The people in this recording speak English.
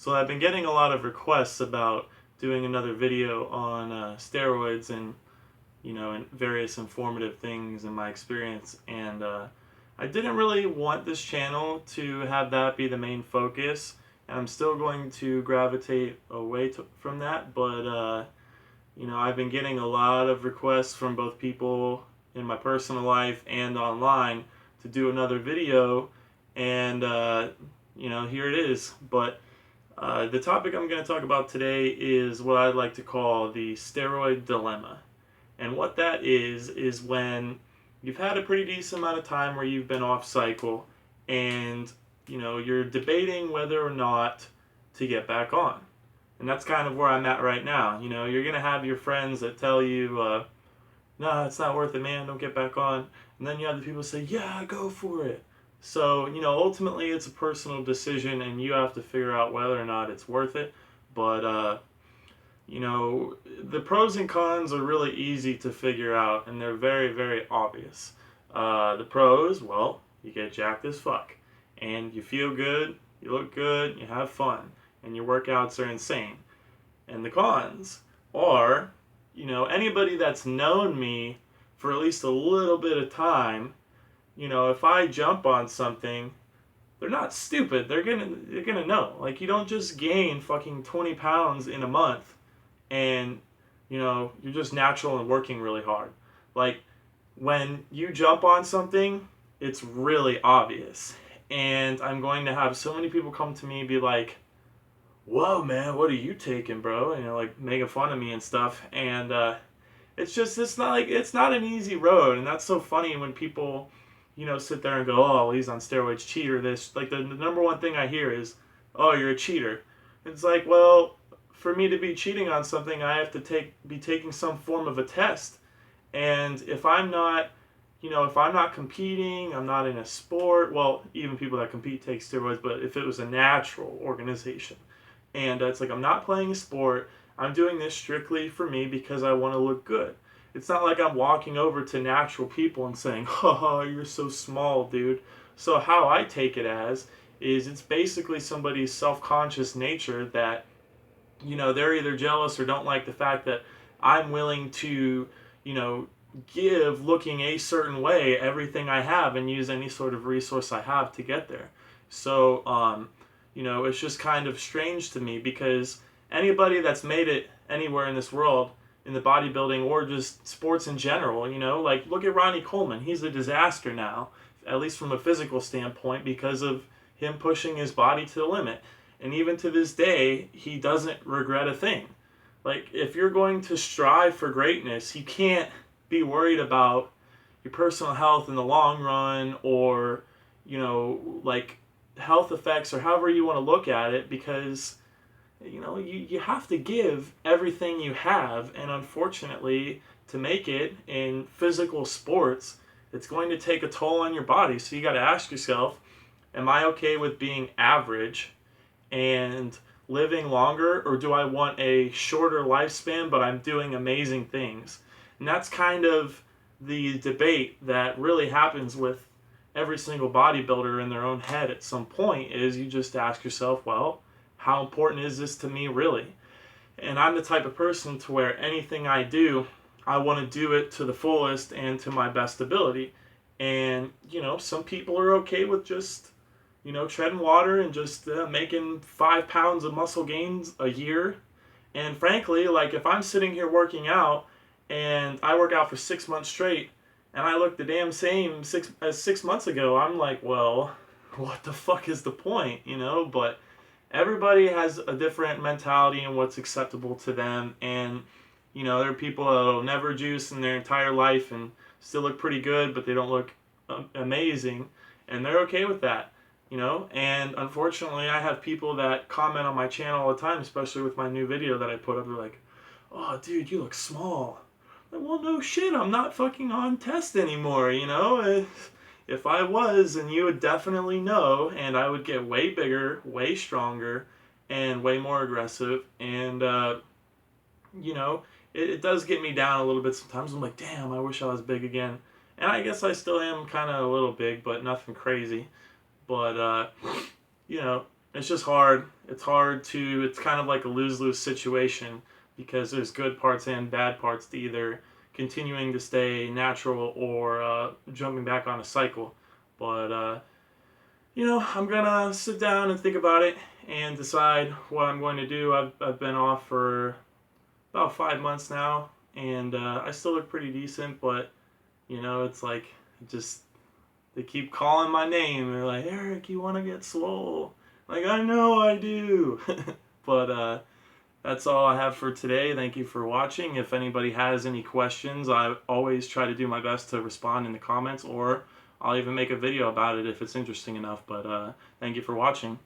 So I've been getting a lot of requests about doing another video on steroids and and various informative things in my experience. And I didn't really want this channel to have that be the main focus. And I'm still going to gravitate away from that, but I've been getting a lot of requests from both people in my personal life and online to do another video, and here it is. But the topic I'm going to talk about today is what I'd like to call the steroid dilemma. And what that is when you've had a pretty decent amount of time where you've been off cycle, and you're debating whether or not to get back on. And that's kind of where I'm at right now. You're going to have your friends that tell you, no, it's not worth it, man, don't get back on. And then you have the people say, yeah, go for it. So, ultimately it's a personal decision and you have to figure out whether or not it's worth it. But, the pros and cons are really easy to figure out, and they're very, very obvious. The pros, well, you get jacked as fuck. And you feel good, you look good, you have fun, and your workouts are insane. And the cons are, anybody that's known me for at least a little bit of time, if I jump on something, they're not stupid. They're gonna know. Like, you don't just gain fucking 20 pounds in a month and, you're just natural and working really hard. Like, when you jump on something, it's really obvious. And I'm going to have so many people come to me and be like, whoa, man, what are you taking, bro? Like, making fun of me and stuff. And it's not an easy road. And that's so funny when people, sit there and go, oh, well, he's on steroids, cheater, this. Like, the number one thing I hear is, oh, you're a cheater. It's like, well, for me to be cheating on something, I have to be taking some form of a test. And if I'm not competing, I'm not in a sport, well, even people that compete take steroids, but if it was a natural organization, and it's like, I'm not playing a sport, I'm doing this strictly for me because I want to look good. It's not like I'm walking over to natural people and saying, haha, you're so small, dude. So how I take it as is it's basically somebody's self-conscious nature that, they're either jealous or don't like the fact that I'm willing to, give looking a certain way everything I have and use any sort of resource I have to get there. So, it's just kind of strange to me because anybody that's made it anywhere in this world, in the bodybuilding or just sports in general, like, look at Ronnie Coleman. He's a disaster now, at least from a physical standpoint, because of him pushing his body to the limit. And even to this day, he doesn't regret a thing. Like, if you're going to strive for greatness, you can't be worried about your personal health in the long run, or, like, health effects, or however you want to look at it, because, you have to give everything you have. And unfortunately, to make it in physical sports, it's going to take a toll on your body. So you got to ask yourself, am I okay with being average and living longer, or do I want a shorter lifespan but I'm doing amazing things? And that's kind of the debate that really happens with every single bodybuilder in their own head at some point. Is you just ask yourself, well, how important is this to me really? And I'm the type of person to where anything I do, I want to do it to the fullest and to my best ability. And some people are okay with just treading water and just making 5 pounds of muscle gains a year. And frankly, like, if I'm sitting here working out and I work out for 6 months straight and I look the damn same as 6 months ago, I'm like, well, what the fuck is the point, But everybody has a different mentality and what's acceptable to them. And, there are people that'll never juice in their entire life and still look pretty good, but they don't look amazing. And they're okay with that. And unfortunately, I have people that comment on my channel all the time, especially with my new video that I put up. They're like, oh, dude, you look small. I'm like, well, no shit, I'm not fucking on test anymore, If I was, then you would definitely know, and I would get way bigger, way stronger, and way more aggressive. And, it does get me down a little bit sometimes. I'm like, damn, I wish I was big again. And I guess I still am kind of a little big, but nothing crazy. But, It's just hard. It's kind of like a lose-lose situation because there's good parts and bad parts to either continuing to stay natural or jumping back on a cycle. But, I'm going to sit down and think about it and decide what I'm going to do. I've been off for about 5 months now, and I still look pretty decent, but, it's like, just, they keep calling my name. They're like, Eric, you want to get swole? Like, I know I do. But that's all I have for today. Thank you for watching. If anybody has any questions, I always try to do my best to respond in the comments, or I'll even make a video about it if it's interesting enough. But thank you for watching.